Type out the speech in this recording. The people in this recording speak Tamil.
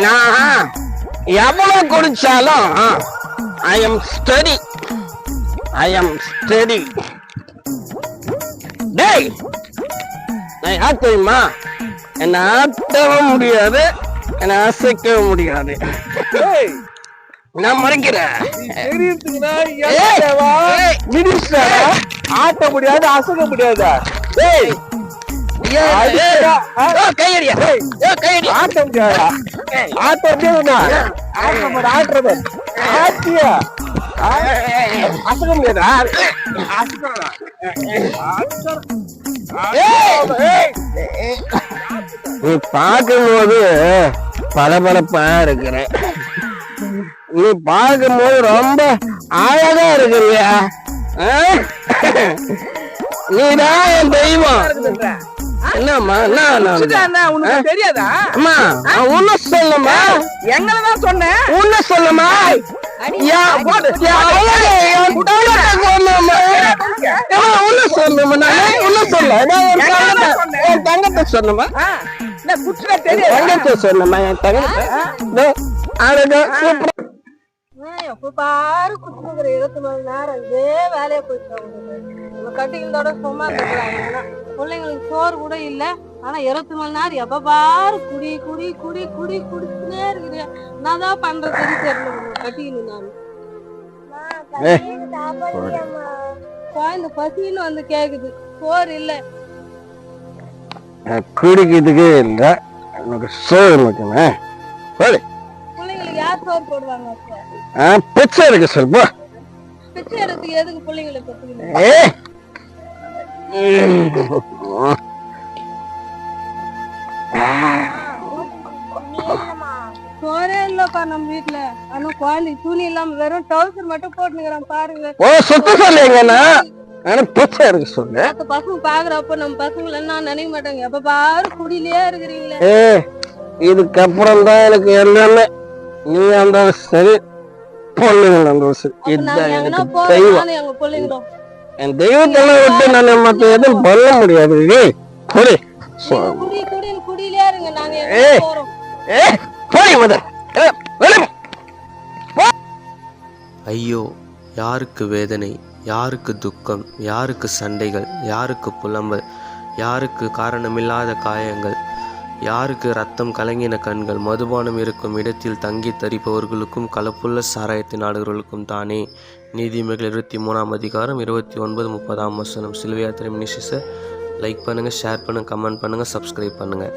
நான் எவ்வளவு குடிச்சாலும் ஐ எம் ஸ்டடி. டேய், நான் யார் தெரியுமா? என்ன ஆட்டவும் முடியாது, என்ன அசைக்கவும் முடியாது. நான் மறைக்கிறேன். ஆட்ட முடியாது, அசைக்க முடியாது. ஆட்ட முடியாது, ஆட்டுறது ஆட்டியா அசைக்க முடியாதா? நீ பார்க்கும்போது பளபளப்பா இருக்கிற, நீ பார்க்கும்போது ரொம்ப அழகா இருக்கிறியா. நீதான் என் தெய்வம். என்னம்மா உனக்கு தெரியாதா? அம்மா உன்ன சொல்லுமா? எங்கதான் சொன்னேன்? உன்ன சொல்லுமா? என் தங்கத்தை சொன்னமா? தங்கத்தை சொன்னமா? என் தங்கத்தை எப்ப பாரு குடுக்குற 24 நேரம் இதே வேலையை போயிட்டு கட்டிகளோட சும்மா இருக்கிறாங்க. பிள்ளைங்களுக்கு சோறு கூட இல்ல, ஆனா 24 நேரம் எப்ப பாரு குடி குடி குடி குடி குடிச்சுனே இருக்கிற. நான் தான் பண்றதுன்னு தெரியல. கட்டிக்கணும் குழந்தை பசின்னு வந்து கேக்குது, சோறு இல்ல. குடிக்கிறதுக்கே இல்ல, எனக்கு சோறு மட்டுமே. பிள்ளைங்களுக்கு யார் சோறு போடுவாங்க? பிச்சை இருக்கு சொல்பா. பிச்சை எடுத்து எதுக்கு பிள்ளைங்களை பத்துக்கணும்? சோறே இல்லப்பா நம்ம வீட்டுல. ஆனா குழந்தை துணி இல்லாம வெறும் டவுசர் மட்டும் போட்டுக்கிறான் பாருங்க. சுத்த சொல்லுங்கண்ணா, பிச்சை இருக்கு சொல்லு. பசங்க பாக்குறப்ப நம்ம பசங்களை நான் நினைக்க மாட்டாங்க. எப்ப பாரு குடியிலே இருக்கிறீங்களே. இதுக்கப்புறம் தான் எனக்கு எல்லாமே. நீ அந்த சரி, பொண்ணுங்க அந்த இதுதான் எனக்கு தெய்வம். என் தெய்வத்தெல்லாம் விட்டு நான் மத்த எதுவும் பண்ண முடியாது. ஐயோ, யாருக்கு வேதனை, யாருக்கு துக்கம், யாருக்கு சண்டைகள், யாருக்கு புலம்பல், யாருக்கு காரணமில்லாத காயங்கள், யாருக்கு ரத்தம் கலங்கின கண்கள், மதுபானம் இருக்கும் இடத்தில் தங்கி தரிப்பவர்களுக்கும் கலப்புள்ள சாராயத்தின் ஆடுகளுக்கும் தானே. நீதிமொழிகள் 23ஆம் அதிகாரம் 29, 30ஆம் வசனம். சிலுவை யாத்திரை மினிஸ்ட்ரிஸை லைக் பண்ணுங்கள், ஷேர் பண்ணுங்கள், கமெண்ட் பண்ணுங்கள், சப்ஸ்கிரைப் பண்ணுங்கள்.